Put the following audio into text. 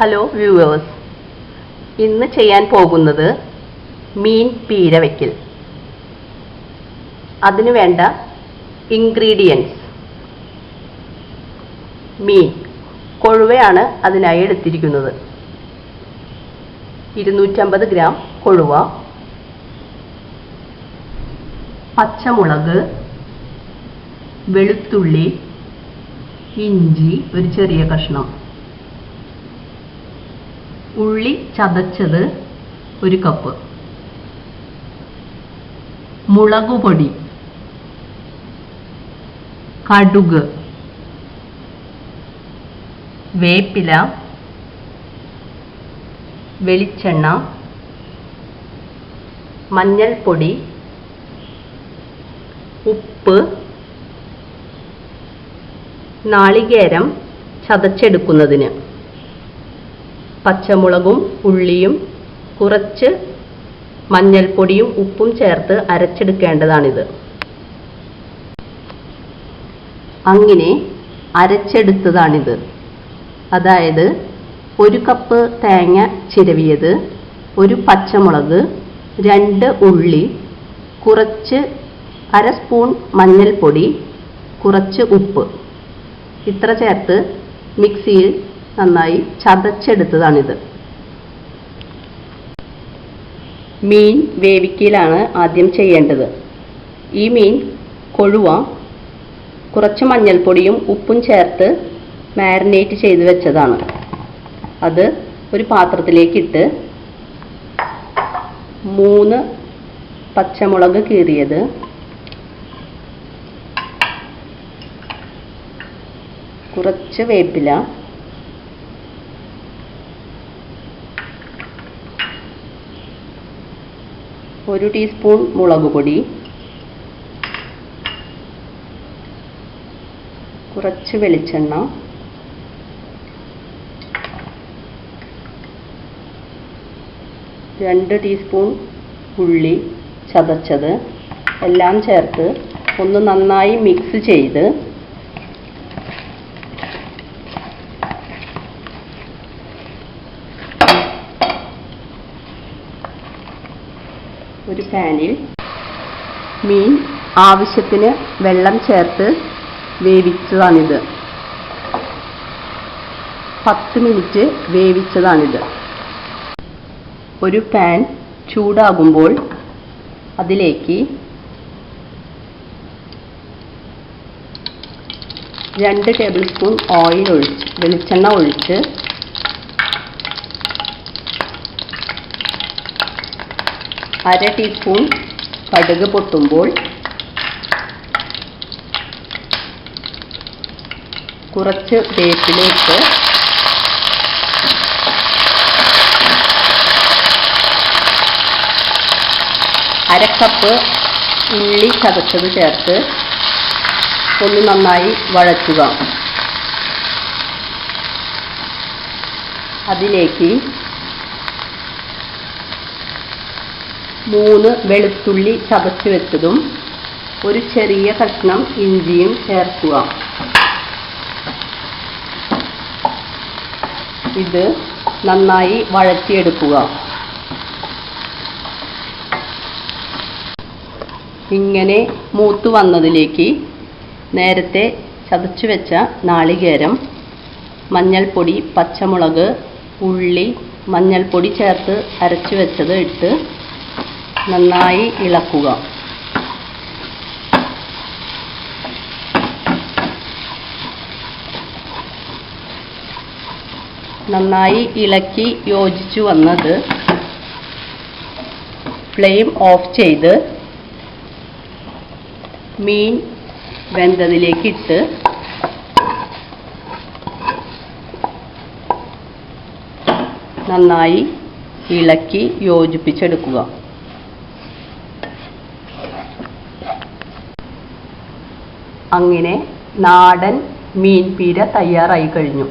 Hello viewers, ഇന്ന് ചെയ്യാൻ പോകുന്നത് മീൻ പീര വയ്ക്കൽ. അതിനു വേണ്ട ഇൻഗ്രീഡിയൻസ്: മീൻ കൊഴുവയാണ് അതിനായി എടുത്തിരിക്കുന്നത്. 250 ഗ്രാം കൊഴുവ, പച്ചമുളക്, വെളുത്തുള്ളി, ഇഞ്ചി ഒരു ചെറിയ കഷ്ണം, ഉള്ളി ചതച്ചത് 1 കപ്പ്, മുളകുപൊടി, കടുക്, വേപ്പില, വെളിച്ചെണ്ണ, മഞ്ഞൾപ്പൊടി, ഉപ്പ്, നാളികേരം ചതച്ചെടുക്കുന്നതിന്, പച്ചമുളകും ഉള്ളിയും കുറച്ച് മഞ്ഞൾപ്പൊടിയും ഉപ്പും ചേർത്ത് അരച്ചെടുക്കേണ്ടതാണിത്. അങ്ങനെ അരച്ചെടുത്തതാണിത്. അതായത് 1 കപ്പ് തേങ്ങ ചിരവിയത്, 1 പച്ചമുളക്, 2 ഉള്ളി, കുറച്ച് 1/2 സ്പൂൺ മഞ്ഞൾപ്പൊടി, കുറച്ച് ഉപ്പ്, ഇത്ര ചേർത്ത് മിക്സിയിൽ നന്നായി ചതച്ചെടുത്തതാണിത്. മീൻ വേവിക്കലാണ് ആദ്യം ചെയ്യേണ്ടത്. ഈ മീൻ കൊഴുവ കുറച്ച് മഞ്ഞൾപ്പൊടിയും ഉപ്പും ചേർത്ത് മാരിനേറ്റ് ചെയ്ത് വെച്ചതാണ്. അത് ഒരു പാത്രത്തിലേക്കിട്ട് 3 പച്ചമുളക് കീറിയത്, കുറച്ച് വേപ്പില, ഒരു ടീസ്പൂൺ മുളകുപൊടി, കുറച്ച് വെളിച്ചെണ്ണ, രണ്ട് ടീസ്പൂൺ ഉള്ളി ചതച്ചത് എല്ലാം ചേർത്ത് ഒന്ന് നന്നായി മിക്സ് ചെയ്ത് ഒരു പാനിൽ മീൻ ആവശ്യത്തിന് വെള്ളം ചേർത്ത് വേവിച്ചതാണിത്. 10 മിനിറ്റ് വേവിച്ചതാണിത്. ഒരു പാൻ ചൂടാകുമ്പോൾ അതിലേക്ക് 2 ടേബിൾ സ്പൂൺ വെളിച്ചെണ്ണ ഒഴിച്ച് അര ടീസ്പൂൺ കടുക് പൊട്ടുമ്പോൾ കുറച്ച് വേപ്പില ഇട്ട് അര കപ്പ് ഉള്ളി ചതച്ചത് ചേർത്ത് ഒന്ന് നന്നായി വഴറ്റുക. അതിലേക്ക് 3 വെളുത്തുള്ളി ചതച്ച് വെച്ചതും ഒരു ചെറിയ കഷ്ണം ഇഞ്ചിയും ചേർക്കുക. ഇത് നന്നായി വഴറ്റിയെടുക്കുക. ഇങ്ങനെ മൂത്ത് വന്നതിലേക്ക് നേരത്തെ ചതച്ചു വെച്ച നാളികേരം, മഞ്ഞൾപ്പൊടി, പച്ചമുളക്, ഉള്ളി, മഞ്ഞൾപ്പൊടി ചേർത്ത് അരച്ചു വെച്ചത് ഇട്ട് നന്നായി ഇളക്കുക. നന്നായി ഇളക്കി യോജിച്ചു വന്നത് ഫ്ലെയിം ഓഫ് ചെയ്ത് മീൻ വെന്തതിലേക്കിട്ട് നന്നായി ഇളക്കി യോജിപ്പിച്ചെടുക്കുക. അങ്ങനെ നാടൻ മീൻ പീര തയ്യാറായി കഴിഞ്ഞു.